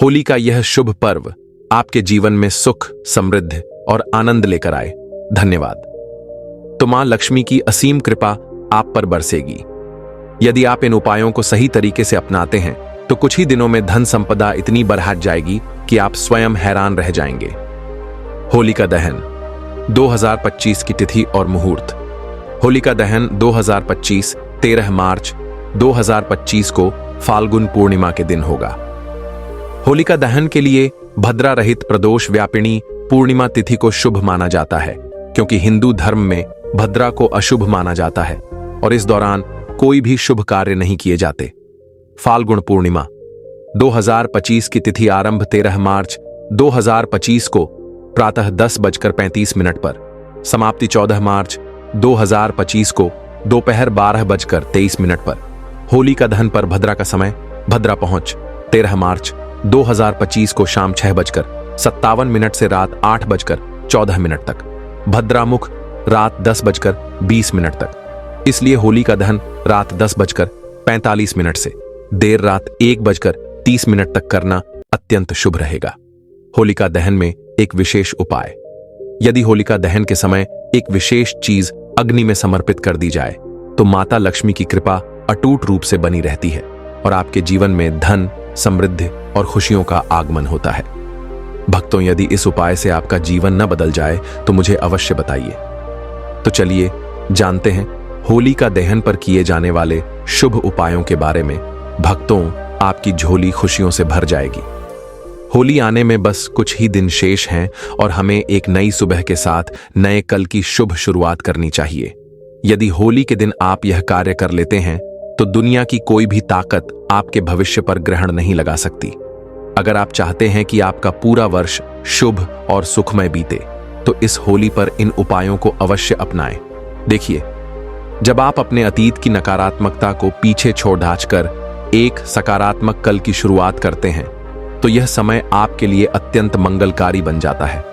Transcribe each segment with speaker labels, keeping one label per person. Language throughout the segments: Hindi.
Speaker 1: होली का यह शुभ पर्व आपके जीवन में सुख, समृद्धि और आनंद लेकर आए। धन्यवाद। तो मां लक्ष्मी की असीम कृपा आप पर बरसेगी। यदि आप इन उपायों को सही तरीके से अपनाते हैं तो कुछ ही दिनों में धन संपदा इतनी बरहट जाएगी कि आप स्वयं हैरान रह जाएंगे। होलिका दहन 2025 की तिथि और मुहूर्त। होलिका दहन 2025 13 मार्च 2025 को फाल्गुन पूर्णिमा के दिन होगा। होलिका दहन के लिए भद्रा रहित प्रदोष व्यापिनी पूर्णिमा तिथि को शुभ माना जाता है, क्योंकि हिंदू धर्म में भद्रा को अशुभ माना जाता है और इस दौरान कोई भी शुभ कार्य नहीं किए जाते। फाल्गुन पूर्णिमा 2025 की तिथि आरंभ 13 मार्च 2025 को प्रातः 10:35 पर, समाप्ति 14 मार्च 2025 को दोपहर 12:23 पर। होलिका दहन पर भद्रा का समय, भद्रा पहुंच 13 मार्च 2025 को शाम 6:57 से रात 8:14 तक। भद्रामुख रात 10:20 तक। इसलिए होलिका दहन रात 10:45 से देर रात 1:30 तक करना अत्यंत शुभ रहेगा। होलिका दहन में एक विशेष उपाय। यदि होलिका दहन के समय एक विशेष चीज अग्नि में समर्पित कर दी जाए तो माता लक्ष्मी की कृपा अटूट रूप से बनी रहती है और आपके जीवन में धन, समृद्धि और खुशियों का आगमन होता है। भक्तों, यदि इस उपाय से आपका जीवन न बदल जाए तो मुझे अवश्य बताइए। तो चलिए जानते हैं होलिका दहन पर किए जाने वाले शुभ उपायों के बारे में। भक्तों, आपकी झोली खुशियों से भर जाएगी। होली आने में बस कुछ ही दिन शेष हैं और हमें एक नई सुबह के साथ नए कल की शुभ शुरुआत करनी चाहिए। यदि होली के दिन आप यह कार्य कर लेते हैं तो दुनिया की कोई भी ताकत आपके भविष्य पर ग्रहण नहीं लगा सकती। अगर आप चाहते हैं कि आपका पूरा वर्ष शुभ और सुखमय बीते तो इस होली पर इन उपायों को अवश्य अपनाएं। देखिए, जब आप अपने अतीत की नकारात्मकता को पीछे छोड़ कर एक सकारात्मक कल की शुरुआत करते हैं तो यह समय आपके लिए अत्यंत मंगलकारी बन जाता है।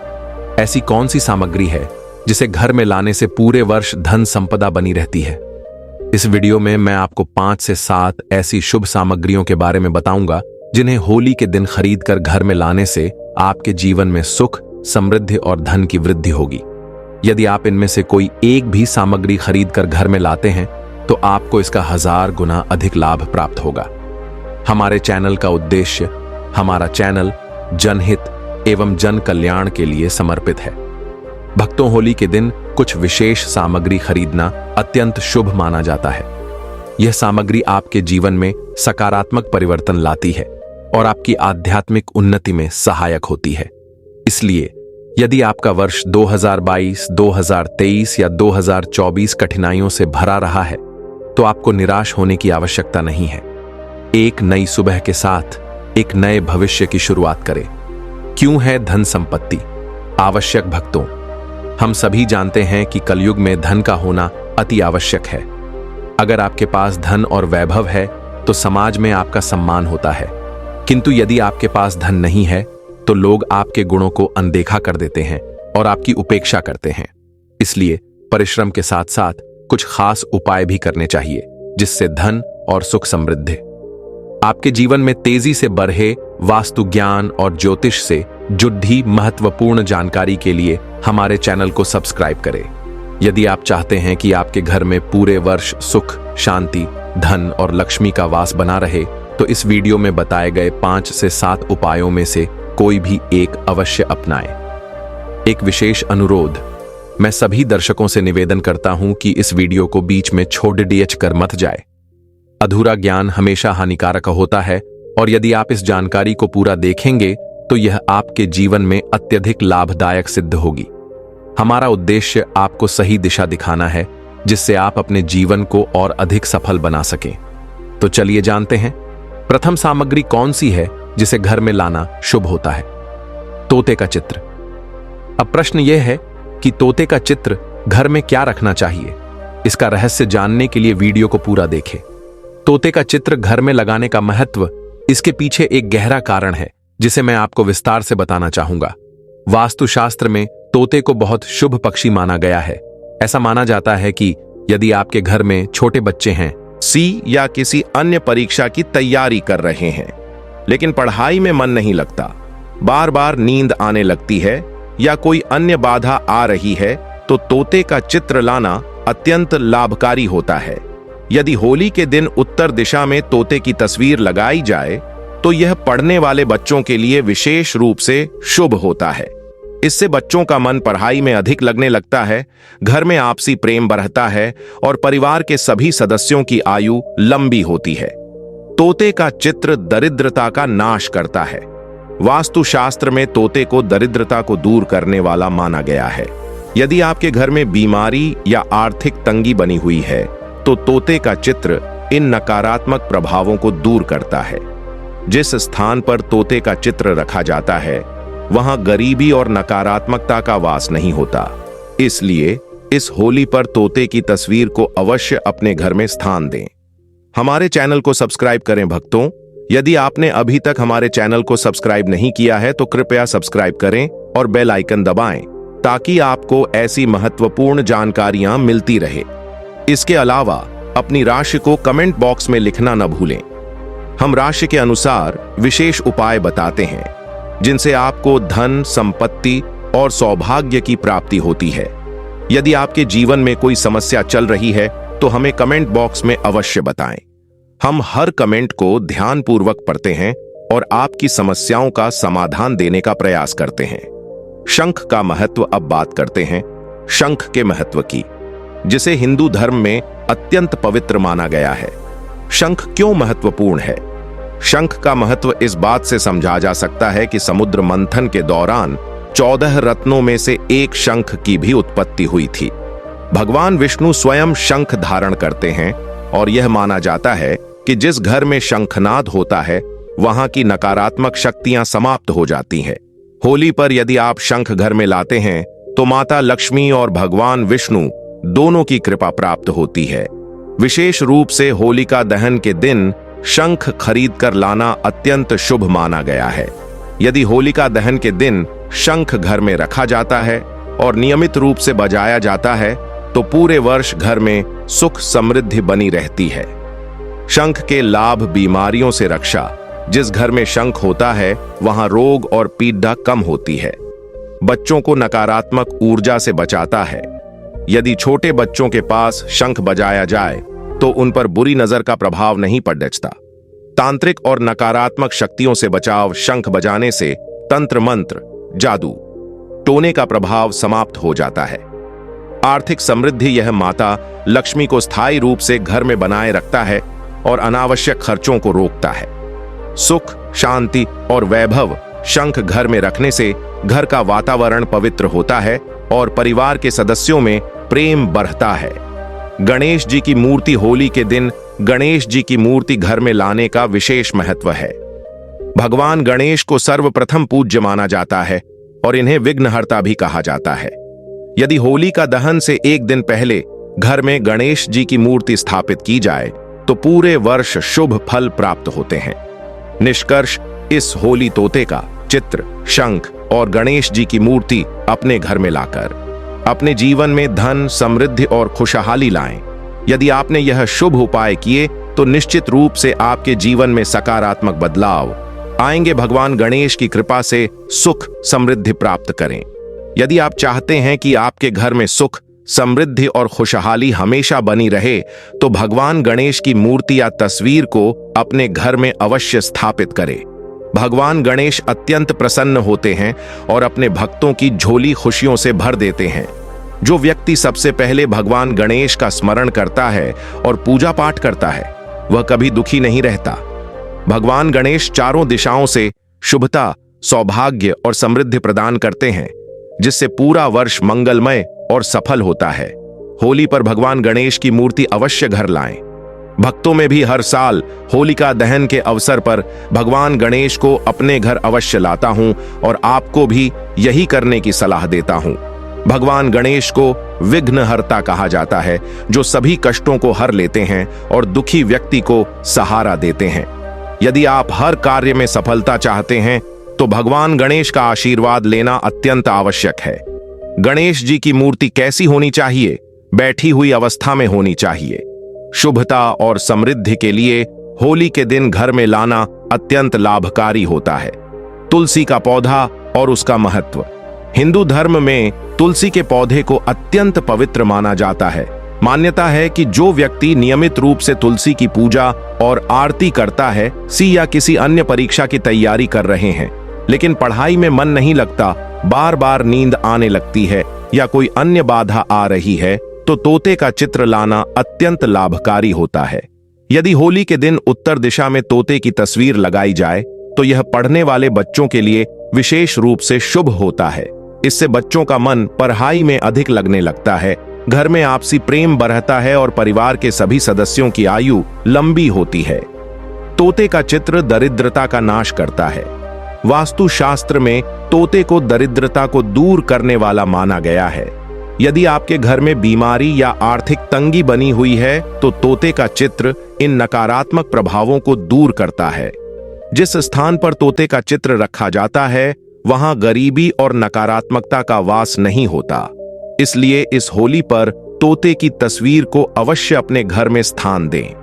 Speaker 1: ऐसी कौन सी सामग्री है जिसे घर में लाने से पूरे वर्ष धन संपदा बनी रहती है? इस वीडियो में मैं आपको 5 से 7 ऐसी शुभ सामग्रियों के बारे में बताऊंगा जिन्हें होली के दिन खरीद कर घर में लाने से आपके जीवन में सुख, समृद्धि और धन की वृद्धि होगी। यदि आप इनमें से कोई एक भी सामग्री खरीद कर घर में लाते हैं तो आपको इसका 1000 गुना अधिक लाभ प्राप्त होगा। हमारे चैनल का उद्देश्य, हमारा चैनल जनहित एवं जन कल्याण के लिए समर्पित है। भक्तों, होली के दिन कुछ विशेष सामग्री खरीदना अत्यंत शुभ माना जाता है। यह सामग्री आपके जीवन में सकारात्मक परिवर्तन लाती है और आपकी आध्यात्मिक उन्नति में सहायक होती है। इसलिए यदि आपका वर्ष 2022, 2023 या 2024 कठिनाइयों से भरा रहा है तो आपको निराश होने की आवश्यकता नहीं है। एक नई सुबह के साथ एक नए भविष्य की शुरुआत करें। क्यों है धन संपत्ति आवश्यक? भक्तों, हम सभी जानते हैं कि कलयुग में धन का होना अति आवश्यक है। अगर आपके पास धन और वैभव है तो समाज में आपका सम्मान होता है, किंतु यदि आपके पास धन नहीं है तो लोग आपके गुणों को अनदेखा कर देते हैं और आपकी उपेक्षा करते हैं। इसलिए परिश्रम के साथ साथ कुछ खास उपाय भी करने चाहिए जिससे धन और सुख समृद्धि आपके जीवन में तेजी से बढ़े। वास्तु ज्ञान और ज्योतिष से जुड़ी महत्वपूर्ण जानकारी के लिए हमारे चैनल को सब्सक्राइब करें। यदि आप चाहते हैं कि आपके घर में पूरे वर्ष सुख, शांति, धन और लक्ष्मी का वास बना रहे तो इस वीडियो में बताए गए 5 से 7 उपायों में से कोई भी एक अवश्य अपनाएं। एक विशेष अनुरोध, मैं सभी दर्शकों से निवेदन करता हूं कि इस वीडियो को बीच में छोड़ कर मत जाए। अधूरा ज्ञान हमेशा हानिकारक होता है और यदि आप इस जानकारी को पूरा देखेंगे तो यह आपके जीवन में अत्यधिक लाभदायक सिद्ध होगी। हमारा उद्देश्य आपको सही दिशा दिखाना है जिससे आप अपने जीवन को और अधिक सफल बना सकें। तो चलिए जानते हैं प्रथम सामग्री कौन सी है जिसे घर में लाना शुभ होता है। तोते का चित्र। अब प्रश्न यह है कि तोते का चित्र घर में क्या रखना चाहिए? इसका रहस्य जानने के लिए वीडियो को पूरा देखें। तोते का चित्र घर में लगाने का महत्व, इसके पीछे एक गहरा कारण है जिसे मैं आपको विस्तार से बताना चाहूंगा। वास्तुशास्त्र में तोते को बहुत शुभ पक्षी माना गया है। ऐसा माना जाता है कि यदि आपके घर में छोटे बच्चे हैं, सी या किसी अन्य परीक्षा की तैयारी कर रहे हैं लेकिन पढ़ाई में मन नहीं लगता, बार बार नींद आने लगती है या कोई अन्य बाधा आ रही है, तो तोते का चित्र लाना अत्यंत लाभकारी होता है। यदि होली के दिन उत्तर दिशा में तोते की तस्वीर लगाई जाए तो यह पढ़ने वाले बच्चों के लिए विशेष रूप से शुभ होता है। इससे बच्चों का मन पढ़ाई में अधिक लगने लगता है, घर में आपसी प्रेम बढ़ता है और परिवार के सभी सदस्यों की आयु लंबी होती है। तोते का चित्र दरिद्रता का नाश करता है। वास्तुशास्त्र में तोते को दरिद्रता को दूर करने वाला माना गया है। यदि आपके घर में बीमारी या आर्थिक तंगी बनी हुई है तो तोते का चित्र इन नकारात्मक प्रभावों को दूर करता है। जिस स्थान पर तोते का चित्र रखा जाता है वहां गरीबी और नकारात्मकता का वास नहीं होता। इसलिए इस होली पर तोते की तस्वीर को अवश्य अपने घर में स्थान दें। हमारे चैनल को सब्सक्राइब करें भक्तों। यदि आपने अभी तक हमारे चैनल को सब्सक्राइब नहीं किया है तो कृपया सब्सक्राइब करें और बेल आइकन दबाएं ताकि आपको ऐसी महत्वपूर्ण जानकारियां मिलती रहे। इसके अलावा अपनी राशि को कमेंट बॉक्स में लिखना न भूलें। हम राशि के अनुसार विशेष उपाय बताते हैं जिनसे आपको धन, संपत्ति और सौभाग्य की प्राप्ति होती है। यदि आपके जीवन में कोई समस्या चल रही है तो हमें कमेंट बॉक्स में अवश्य बताएं। हम हर कमेंट को ध्यानपूर्वक पढ़ते हैं और आपकी समस्याओं का समाधान देने का प्रयास करते हैं। शंख का महत्व अब बात करते हैं। शंख के महत्व की, जिसे हिंदू धर्म में अत्यंत पवित्र माना गया है। शंख क्यों महत्वपूर्ण है? शंख का महत्व इस बात से समझा जा सकता है कि समुद्र मंथन के दौरान 14 रत्नों में से एक शंख की भी उत्पत्ति हुई थी। भगवान विष्णु स्वयं शंख धारण करते हैं और यह माना जाता है कि जिस घर में शंखनाद होता है वहां की नकारात्मक शक्तियां समाप्त हो जाती हैं। होली पर यदि आप शंख घर में लाते हैं तो माता लक्ष्मी और भगवान विष्णु दोनों की कृपा प्राप्त होती है। विशेष रूप से होलिका दहन के दिन शंख खरीद कर लाना अत्यंत शुभ माना गया है। यदि होलिका दहन के दिन शंख घर में रखा जाता है और नियमित रूप से बजाया जाता है तो पूरे वर्ष घर में सुख समृद्धि बनी रहती है। शंख के लाभ: बीमारियों से रक्षा। जिस घर में शंख होता है वहां रोग और पीड़ा कम होती है। बच्चों को नकारात्मक ऊर्जा से बचाता है। यदि छोटे बच्चों के पास शंख बजाया जाए तो उन पर बुरी नजर का प्रभाव नहीं पड़ता। तांत्रिक और नकारात्मक शक्तियों से बचाव: शंख बजाने से तंत्र मंत्र, जादू, टोने का प्रभाव समाप्त हो जाता है। आर्थिक समृद्धि: यह माता लक्ष्मी को स्थायी रूप से घर में बनाए रखता है और अनावश्यक खर्चों को रोकता है। सुख, शांति और वैभव: शंख घर में रखने से घर का वातावरण पवित्र होता है और परिवार के सदस्यों में प्रेम बढ़ता है। गणेश जी की मूर्ति: होली के दिन गणेश जी की मूर्ति घर में लाने का विशेष महत्व है। भगवान गणेश को सर्वप्रथम पूज्य माना जाता है और इन्हें विघ्नहर्ता भी कहा जाता है। यदि होली का दहन से एक दिन पहले घर में गणेश जी की मूर्ति स्थापित की जाए तो पूरे वर्ष शुभ फल प्राप्त होते हैं। निष्कर्ष: इस होली तोते का चित्र, शंख और गणेश जी की मूर्ति अपने घर में लाकर अपने जीवन में धन, समृद्धि और खुशहाली लाएं। यदि आपने यह शुभ उपाय किए तो निश्चित रूप से आपके जीवन में सकारात्मक बदलाव आएंगे। भगवान गणेश की कृपा से सुख समृद्धि प्राप्त करें। यदि आप चाहते हैं कि आपके घर में सुख, समृद्धि और खुशहाली हमेशा बनी रहे तो भगवान गणेश की मूर्ति या तस्वीर को अपने घर में अवश्य स्थापित करें। भगवान गणेश अत्यंत प्रसन्न होते हैं और अपने भक्तों की झोली खुशियों से भर देते हैं। जो व्यक्ति सबसे पहले भगवान गणेश का स्मरण करता है और पूजा पाठ करता है वह कभी दुखी नहीं रहता। भगवान गणेश चारों दिशाओं से शुभता, सौभाग्य और समृद्धि प्रदान करते हैं जिससे पूरा वर्ष मंगलमय और सफल होता है। होली पर भगवान गणेश की मूर्ति अवश्य घर लाएं। भक्तों में भी हर साल होलिका दहन के अवसर पर भगवान गणेश को अपने घर अवश्य लाता हूं और आपको भी यही करने की सलाह देता हूं। भगवान गणेश को विघ्नहर्ता कहा जाता है जो सभी कष्टों को हर लेते हैं और दुखी व्यक्ति को सहारा देते हैं। यदि आप हर कार्य में सफलता चाहते हैं तो भगवान गणेश का आशीर्वाद लेना अत्यंत आवश्यक है। गणेश जी की मूर्ति कैसी होनी चाहिए? बैठी हुई अवस्था में होनी चाहिए। शुभता और समृद्धि के लिए होली के दिन घर में लाना
Speaker 2: अत्यंत लाभकारी होता है। तुलसी का पौधा और उसका महत्व। हिंदू धर्म में तुलसी के पौधे को अत्यंत पवित्र माना जाता है। मान्यता है कि जो व्यक्ति नियमित रूप से तुलसी की पूजा और आरती करता है, या किसी अन्य परीक्षा की तैयारी कर रहे हैं लेकिन पढ़ाई में मन नहीं लगता, बार बार नींद आने लगती है या कोई अन्य बाधा आ रही है, तो तोते का चित्र लाना अत्यंत लाभकारी होता है। यदि होली के दिन उत्तर दिशा में तोते की तस्वीर लगाई जाए तो यह पढ़ने वाले बच्चों के लिए विशेष रूप से शुभ होता है। इससे बच्चों का मन पढ़ाई में अधिक लगने लगता है, घर में आपसी प्रेम बढ़ता है और परिवार के सभी सदस्यों की आयु लंबी होती है। तोते का चित्र दरिद्रता का नाश करता है। वास्तु शास्त्र में तोते को दरिद्रता को दूर करने वाला माना गया है। यदि आपके घर में बीमारी या आर्थिक तंगी बनी हुई है तो तोते का चित्र इन नकारात्मक प्रभावों को दूर करता है। जिस स्थान पर तोते का चित्र रखा जाता है वहां गरीबी और नकारात्मकता का वास नहीं होता। इसलिए इस होली पर तोते की तस्वीर को अवश्य अपने घर में स्थान दें।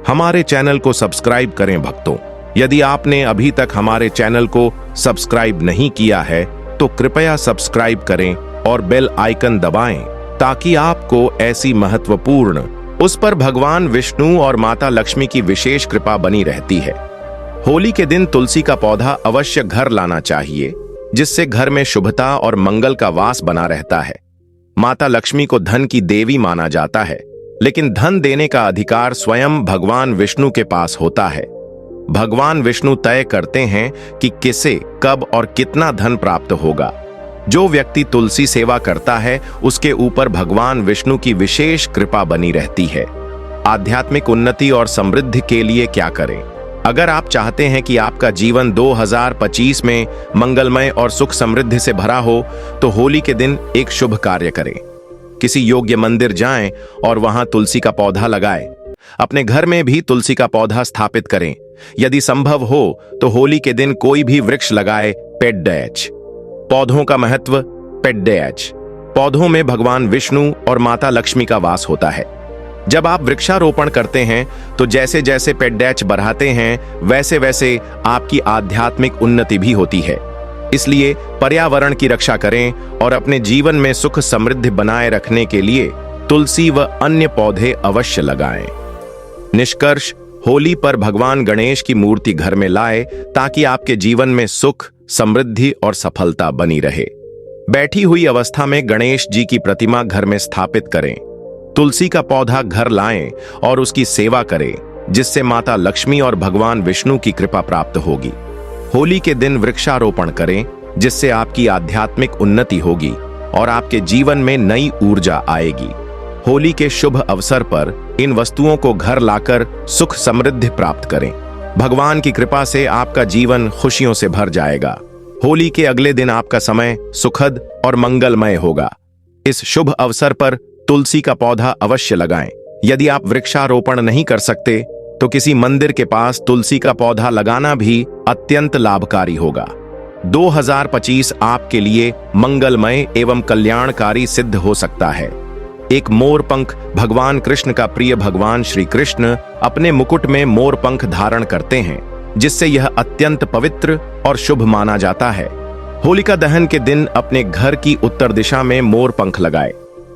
Speaker 2: हमारे चैनल को सब्सक्राइब करें भक्तों। यदि आपने अभी तक हमारे चैनल को सब्सक्राइब नहीं किया है तो कृपया सब्सक्राइब करें और बेल आइकन दबाएं ताकि आपको ऐसी महत्वपूर्ण उस पर भगवान विष्णु और माता लक्ष्मी की विशेष कृपा बनी रहती है। होली के दिन तुलसी का पौधा अवश्य घर लाना चाहिए, जिससे घर में शुभता और मंगल का वास बना रहता है। माता लक्ष्मी को धन की देवी माना जाता है, लेकिन धन देने का अधिकार स्वयं भगवान विष्णु के पास होता है। भगवान विष्णु तय करते हैं कि किसे, कब और कितना धन प्राप्त होगा। जो व्यक्ति तुलसी सेवा करता है उसके ऊपर भगवान विष्णु की विशेष कृपा बनी रहती है। आध्यात्मिक उन्नति और समृद्धि के लिए क्या करें? अगर आप चाहते हैं कि आपका जीवन 2025 में मंगलमय और सुख समृद्धि से भरा हो तो होली के दिन एक शुभ कार्य करें। किसी योग्य मंदिर जाएं और वहां तुलसी का पौधा लगाएं। अपने घर में भी तुलसी का पौधा स्थापित करें। यदि संभव हो तो होली के दिन कोई भी वृक्ष लगाए। पेड्डेच पौधों का महत्व। पेड्डेच पौधों में भगवान विष्णु और माता लक्ष्मी का वास होता है। जब आप वृक्षारोपण करते हैं तो जैसे जैसे पेड्डेच बढ़ाते हैं वैसे वैसे आपकी आध्यात्मिक उन्नति भी होती है। इसलिए पर्यावरण की रक्षा करें और अपने जीवन में सुख समृद्धि बनाए रखने के लिए तुलसी व अन्य पौधे अवश्य लगाएं। निष्कर्ष, होली पर भगवान गणेश की मूर्ति घर में लाए ताकि आपके जीवन में सुख, समृद्धि और सफलता बनी रहे। बैठी हुई अवस्था में गणेश जी की प्रतिमा घर में स्थापित करें। तुलसी का पौधा घर लाएं और उसकी सेवा करें, जिससे माता लक्ष्मी और भगवान विष्णु की कृपा प्राप्त होगी। होली के दिन वृक्षारोपण करें, जिससे आपकी आध्यात्मिक उन्नति होगी और आपके जीवन में नई ऊर्जा आएगी। होली के शुभ अवसर पर इन वस्तुओं को घर लाकर सुख समृद्धि प्राप्त करें। भगवान की कृपा से आपका जीवन खुशियों से भर जाएगा। होली के अगले दिन आपका समय सुखद और मंगलमय होगा। इस शुभ अवसर पर तुलसी का पौधा अवश्य लगाएं। यदि आप वृक्षारोपण नहीं कर सकते तो किसी मंदिर के पास तुलसी का पौधा लगाना भी अत्यंत लाभकारी होगा। 2025 आपके लिए मंगलमय एवं कल्याणकारी सिद्ध हो सकता है। एक मोर पंख भगवान कृष्ण का प्रिय भगवान श्री कृष्ण अपने मुकुट में मोर पंख धारण करते हैं, जिससे यह अत्यंत पवित्र और शुभ माना जाता है। होलिका दहन के दिन अपने घर की उत्तर दिशा में मोर पंख लगाए।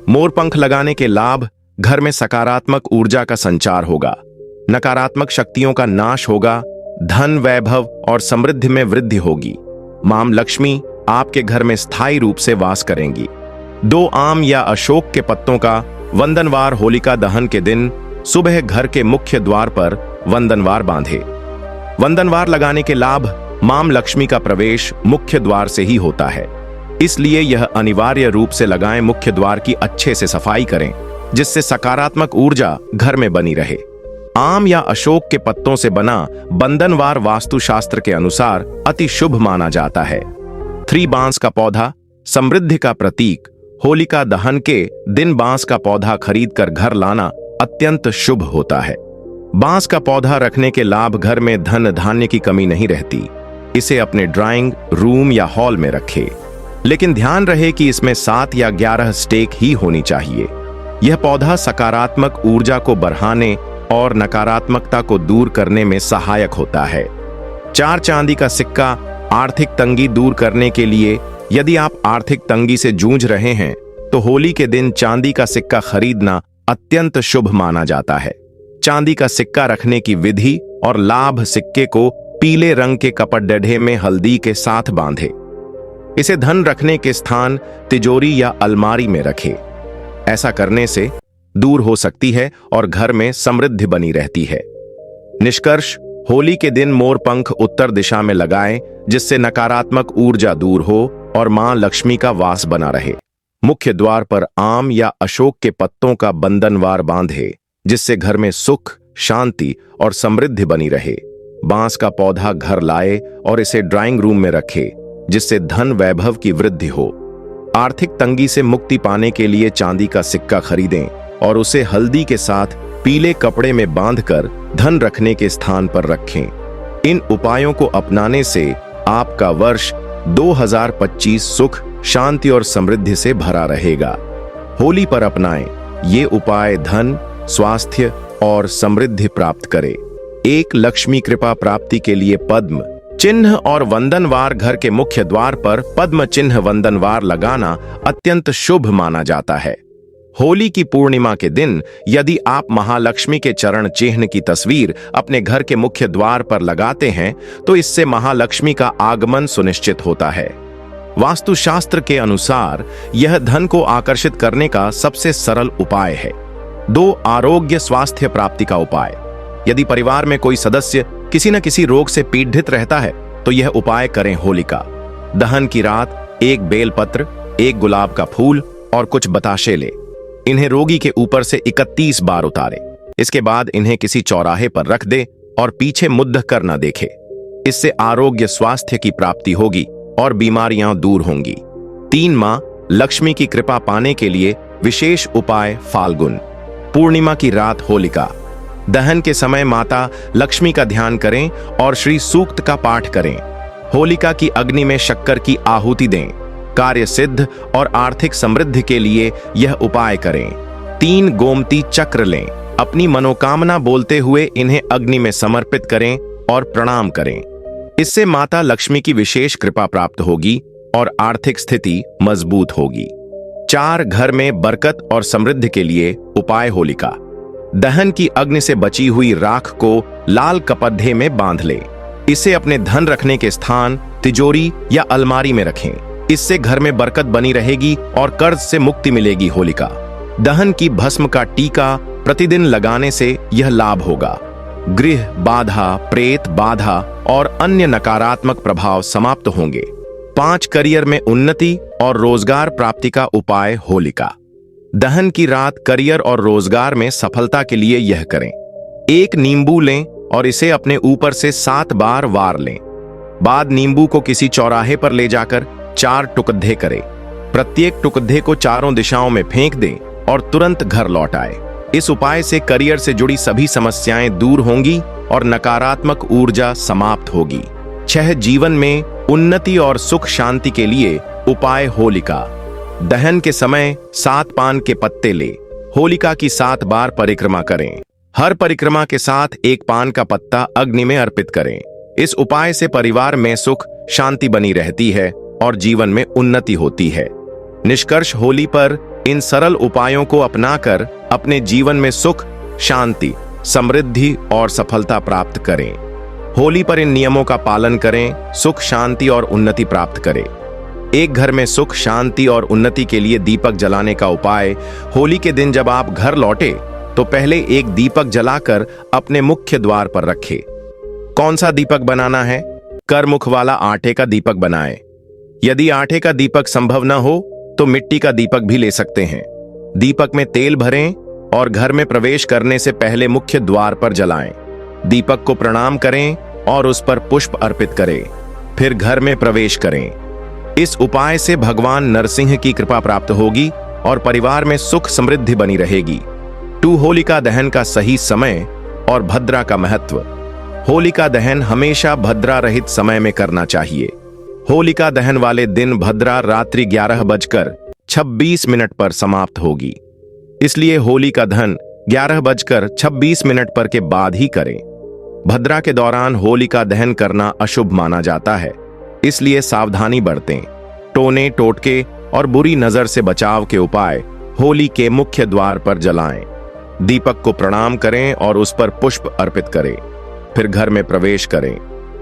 Speaker 2: मोर पंख लगाने के लाभ: घर में सकारात्मक ऊर्जा का संचार होगा, नकारात्मक शक्तियों का नाश होगा, धन, वैभव और समृद्धि में वृद्धि होगी। मां लक्ष्मी आपके घर में स्थायी रूप से वास करेंगी। 2 आम या अशोक के पत्तों का वंदनवार होलिका दहन के दिन सुबह घर के मुख्य द्वार पर वंदनवार बांधे। वंदनवार लगाने के लाभ: मां लक्ष्मी का प्रवेश मुख्य द्वार से ही होता है, इसलिए यह अनिवार्य रूप से लगाएं। मुख्य द्वार की अच्छे से सफाई करें, जिससे सकारात्मक ऊर्जा घर में बनी रहे। आम या अशोक के पत्तों से बना बंधनवार वास्तुशास्त्र के अनुसार अति शुभ माना जाता है। 3 बांस का पौधा समृद्धि का प्रतीक। होलिका दहन के दिन बांस का पौधा खरीदकर घर लाना अत्यंत शुभ होता है। बांस का पौधा रखने के लाभ: घर में धन धान्य की कमी नहीं रहती। इसे अपने ड्राइंग रूम या हॉल में रखें, लेकिन ध्यान रहे कि इसमें 7 या 11 स्टेक ही होनी चाहिए। यह पौधा सकारात्मक ऊर्जा को बढ़ाने और नकारात्मकता को दूर करने में सहायक होता है। 4 चांदी का सिक्का आर्थिक तंगी दूर करने के लिए। यदि आप आर्थिक तंगी से जूझ रहे हैं तो होली के दिन चांदी का सिक्का खरीदना अत्यंत शुभ माना जाता है। चांदी का सिक्का रखने की विधि और लाभ। सिक्के को पीले रंग के कपड़े में हल्दी के साथ बांधे। इसे धन रखने के स्थान तिजोरी या अलमारी में रखें। ऐसा करने से दूर हो सकती है और घर में समृद्धि बनी रहती है। निष्कर्ष, होली के दिन मोर पंख उत्तर दिशा में लगाएं, जिससे नकारात्मक ऊर्जा दूर हो और मां लक्ष्मी का वास बना रहे। मुख्य द्वार पर आम या अशोक के पत्तों का बंधनवार बांधे, जिससे घर में सुख, शांति और समृद्धि बनी रहे। बांस का पौधा घर लाए और इसे ड्राइंग रूम में रखे, जिससे धन वैभव की वृद्धि हो। आर्थिक तंगी से मुक्ति पाने के लिए चांदी का सिक्का खरीदें और उसे हल्दी के साथ पीले कपड़े में बांधकर धन रखने के स्थान पर रखें। इन उपायों को अपनाने से आपका वर्ष 2025 सुख, शांति और समृद्धि से भरा रहेगा। होली पर अपनाएं ये उपाय धन, स्वास्थ्य और समृद्धि प्राप्त करे। एक लक्ष्मी कृपा प्राप्ति के लिए पद्म चिन्ह और वंदनवार। घर के मुख्य द्वार पर पद्म चिन्ह वंदनवार लगाना अत्यंत शुभ माना जाता है। होली की पूर्णिमा के दिन यदि आप महालक्ष्मी के चरण चिन्ह की तस्वीर अपने घर के मुख्य द्वार पर लगाते हैं तो इससे महालक्ष्मी का आगमन सुनिश्चित होता है। वास्तुशास्त्र के अनुसार यह धन को आकर्षित करने का सबसे सरल उपाय है। 2 आरोग्य स्वास्थ्य प्राप्ति का उपाय। यदि परिवार में कोई सदस्य किसी न किसी रोग से पीड़ित रहता है तो यह उपाय करें। होलिका दहन की रात 1 बेलपत्र, 1 गुलाब का फूल और कुछ बताशे ले। इन्हें रोगी के ऊपर से 31 बार उतारे। इसके बाद इन्हें किसी चौराहे पर रख दे और पीछे मुद्दा कर न देखे। इससे आरोग्य स्वास्थ्य की प्राप्ति होगी और बीमारियां दूर होंगी। 3 मां लक्ष्मी की कृपा पाने के लिए विशेष उपाय। फाल्गुन पूर्णिमा की रात होलिका दहन के समय माता लक्ष्मी का ध्यान करें और श्री सूक्त का पाठ करें। होलिका की अग्नि में शक्कर की आहुति दें। कार्य सिद्ध और आर्थिक समृद्धि के लिए यह उपाय करें। 3 गोमती चक्र लें। अपनी मनोकामना बोलते हुए इन्हें अग्नि में समर्पित करें और प्रणाम करें। इससे माता लक्ष्मी की विशेष कृपा प्राप्त होगी और आर्थिक स्थिति मजबूत होगी। 4 घर में बरकत और समृद्धि के लिए उपाय। होलिका दहन की अग्नि से बची हुई राख को लाल कपड़े में बांध ले। इसे अपने धन रखने के स्थान तिजोरी या अलमारी में रखें। इससे घर में बरकत बनी रहेगी और कर्ज से मुक्ति मिलेगी। होलिका दहन की भस्म का टीका प्रतिदिन लगाने से यह लाभ होगा। गृह बाधा, प्रेत बाधा और अन्य नकारात्मक प्रभाव समाप्त होंगे। 5 करियर में उन्नति और रोजगार प्राप्ति का उपाय। होलिका दहन की रात करियर और रोजगार में सफलता के लिए यह करें। 1 नींबू लें और इसे अपने ऊपर से 7 बार वार लें। बाद नींबू को किसी चौराहे पर ले जाकर 4 टुकड़े करें। प्रत्येक टुकड़े को चारों दिशाओं में फेंक दें और तुरंत घर लौट आए। इस उपाय से करियर से जुड़ी सभी समस्याएं दूर होंगी और नकारात्मक ऊर्जा समाप्त होगी। 6 जीवन में उन्नति और सुख शांति के लिए उपाय। होलिका दहन के समय 7 पान के पत्ते ले। होलिका की 7 बार परिक्रमा करें। हर परिक्रमा के साथ 1 पान का पत्ता अग्नि में अर्पित करें। इस उपाय से परिवार में सुख शांति बनी रहती है और जीवन में उन्नति होती है। निष्कर्ष, होली पर इन सरल उपायों को अपनाकर अपने जीवन में सुख, शांति, समृद्धि और सफलता प्राप्त करें। होली पर इन नियमों का पालन करें, सुख, शांति और उन्नति प्राप्त करें। एक घर में सुख, शांति और उन्नति के लिए दीपक जलाने का उपाय। होली के दिन जब आप घर लौटे तो पहले एक दीपक जलाकर अपने मुख्य द्वार पर रखें। कौन सा दीपक बनाना है? करमुख वाला आटे का दीपक बनाएं। यदि आटे का दीपक संभव न हो तो मिट्टी का दीपक भी ले सकते हैं। दीपक में तेल भरें और घर में प्रवेश करने से पहले मुख्य द्वार पर जलाएं। दीपक को प्रणाम करें और उस पर पुष्प अर्पित करें। फिर घर में प्रवेश करें। इस उपाय से भगवान नरसिंह की कृपा प्राप्त होगी और परिवार में सुख समृद्धि बनी रहेगी। 2 होलिका दहन का सही समय और भद्रा का महत्व। होलिका दहन हमेशा भद्रा रहित समय में करना चाहिए। होलिका दहन वाले दिन भद्रा रात्रि 11:26 पर समाप्त होगी। इसलिए होली का दहन 11:26 पर के बाद ही करें। भद्रा के दौरान होलिका दहन करना अशुभ माना जाता है, इसलिए सावधानी बरतें। टोने, टोटके और बुरी नजर से बचाव के उपाय होली के मुख्य द्वार पर जलाएं। दीपक को प्रणाम करें और उस पर पुष्प अर्पित करें, फिर घर में प्रवेश करें।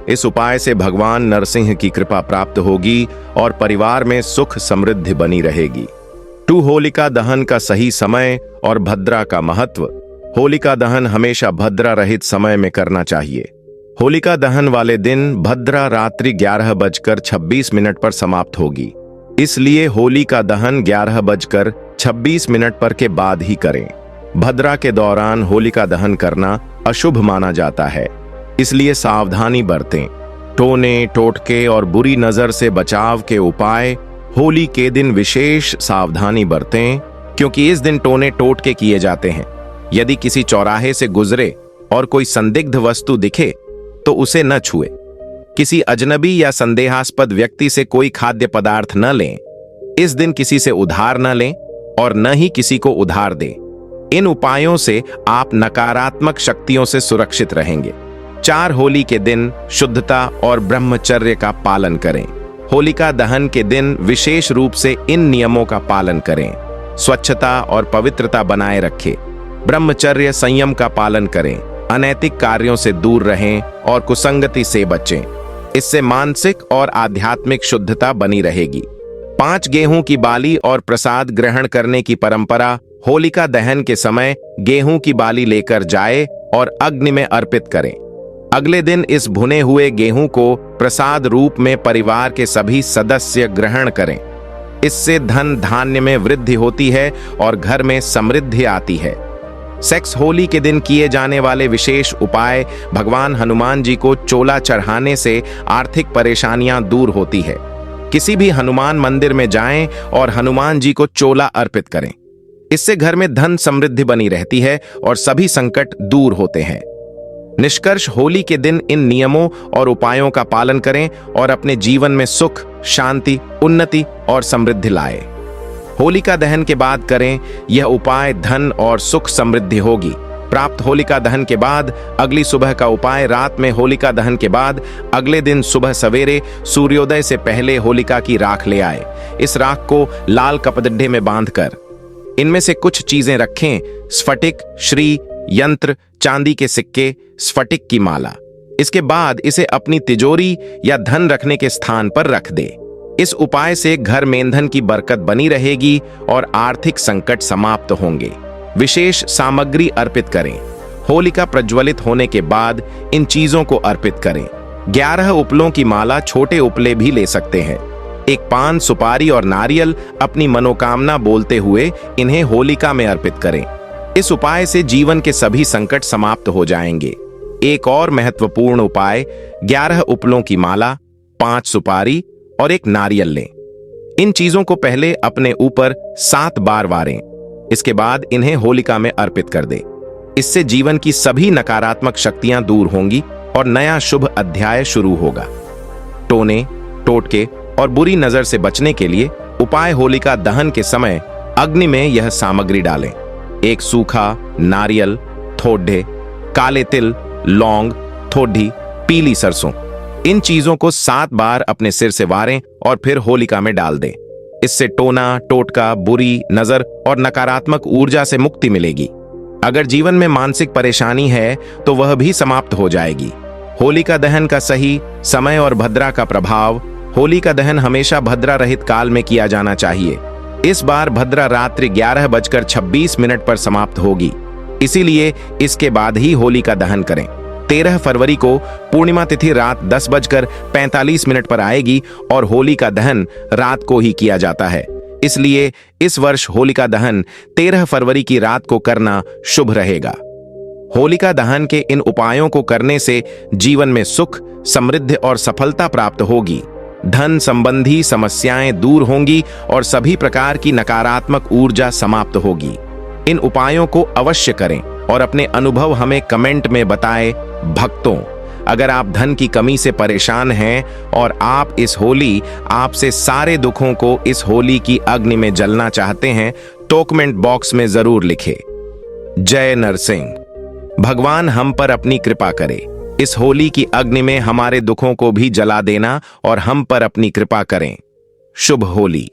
Speaker 2: इस उपाय से भगवान नरसिंह की कृपा प्राप्त होगी और परिवार में सुख समृद्धि बनी रहेगी। होलिका दहन का सही समय और भद्रा का महत्व। होलिका दहन हमेशा भद्रा रहित समय में करना चाहिए। होलिका दहन वाले दिन भद्रा रात्रि 11:26 पर समाप्त होगी, इसलिए होली का दहन 11:26 पर के बाद ही करें। भद्रा के दौरान होलिका दहन करना अशुभ माना जाता है, इसलिए सावधानी बरतें। टोने, टोटके और बुरी नजर से बचाव के उपाय होली के दिन विशेष सावधानी बरतें, क्योंकि इस दिन टोने टोटके किए जाते हैं। यदि किसी चौराहे से गुजरे और कोई संदिग्ध वस्तु दिखे तो उसे न छुए। किसी अजनबी या संदेहास्पद व्यक्ति से कोई खाद्य पदार्थ न लें। इस दिन किसी से उधार न लें और न ही किसी को उधार दें। इन उपायों से आप नकारात्मक शक्तियों से सुरक्षित रहेंगे। होली के दिन शुद्धता और ब्रह्मचर्य का पालन करें। होलिका दहन के दिन विशेष रूप से इन नियमों का पालन करें। स्वच्छता और पवित्रता बनाए रखें। ब्रह्मचर्य संयम का पालन करें। अनैतिक कार्यों से दूर रहें और कुसंगति से बचें। इससे मानसिक और आध्यात्मिक शुद्धता बनी रहेगी। 5 गेहूं की बाली और प्रसाद ग्रहण करने की परंपरा होलिका दहन के समय गेहूं की बाली लेकर जाए और अग्नि में अर्पित करें। अगले दिन इस भुने हुए गेहूं को प्रसाद रूप में परिवार के सभी सदस्य ग्रहण करें। इससे धन धान्य में वृद्धि होती है और घर में समृद्धि आती है। सेक्स होली के दिन किए जाने वाले विशेष उपाय भगवान हनुमान जी को चोला चढ़ाने से आर्थिक परेशानियां दूर होती है। किसी भी हनुमान मंदिर में जाएं और हनुमान जी को चोला अर्पित करें। इससे घर में धन समृद्धि बनी रहती है और सभी संकट दूर होते हैं। निष्कर्ष, होली के दिन इन नियमों और उपायों का पालन करें और अपने जीवन में सुख, शांति, उन्नति और समृद्धि लाएं। होलिका दहन के बाद करें यह उपाय, धन और सुख समृद्धि होगी। प्राप्त होलिका दहन के बाद अगली सुबह का उपाय। रात में होलिका दहन के बाद अगले दिन सुबह सवेरे सूर्योदय से पहले होलिका की राख ले आए। इस राख को लाल कपड़े में बांधकर इनमें से कुछ चीजें रखें। स्फटिक, श्री यंत्र, चांदी के सिक्के, स्फटिक की माला। इसके बाद इसे अपनी तिजोरी या धन रखने के स्थान पर रख दे। इस उपाय से घर में ईंधन की बरकत बनी रहेगी और आर्थिक संकट समाप्त होंगे। विशेष सामग्री अर्पित करें। होलिका प्रज्वलित होने के बाद इन चीजों को अर्पित करें। 11 उपलों की माला, छोटे उपले भी ले सकते हैं। एक पान, सुपारी और नारियल अपनी मनोकामना बोलते हुए इन्हें होलिका में अर्पित करें। इस उपाय से जीवन के सभी संकट समाप्त हो जाएंगे। एक और महत्वपूर्ण उपाय, 11 उपलों की माला, 5 सुपारी और एक नारियल लें। इन चीजों को पहले अपने ऊपर 7 बार वारें। इसके बाद इन्हें होलिका में अर्पित कर दें। इससे जीवन की सभी नकारात्मक शक्तियां दूर होंगी और नया शुभ अध्याय शुरू होगा। टोने, टोटके और बुरी नजर से बचने के लिए उपाय: होलिका दहन के समय अग्नि में यह सामग्री डालें। एक सूखा नारियल, थोड़े, काले तिल, लौंग, थोड़ी, पीली सरसों। इन चीजों को 7 बार अपने सिर से वारें और फिर होलिका में डाल दें। इससे टोना, टोटका, बुरी नजर और नकारात्मक ऊर्जा से मुक्ति मिलेगी। अगर जीवन में मानसिक परेशानी है तो वह भी समाप्त हो जाएगी। होलिका दहन का सही समय और भद्रा का प्रभाव। होलिका दहन हमेशा भद्रा रहित काल में किया जाना चाहिए। इस बार भद्रा रात्रि 11:26 पर समाप्त होगी, इसीलिए इसके बाद ही होलिका दहन करें। 13 फरवरी को पूर्णिमा तिथि रात 10:45 पर आएगी और होलिका दहन रात को ही किया जाता है। इसलिए इस वर्ष होलिका दहन 13 फरवरी की रात को करना शुभ रहेगा। होलिका दहन के इन उपायों को करने से जीवन में सुख, समृद्धि और सफलता प्राप्त होगी। धन संबंधी समस्याएं दूर होंगी और सभी प्रकार की नकारात्मक ऊर्जा समाप्त होगी। इन उपायों को अवश्य करें और अपने अनुभव हमें कमेंट में बताएं। भक्तों, अगर आप धन की कमी से परेशान हैं और आप इस होली आपसे सारे दुखों को इस होली की अग्नि में जलना चाहते हैं तो कमेंट बॉक्स में जरूर लिखें। जय नरसिंह। भगवान हम पर अपनी कृपा करे। इस होली की अग्नि में हमारे दुखों को भी जला देना और हम पर अपनी कृपा करें। शुभ होली।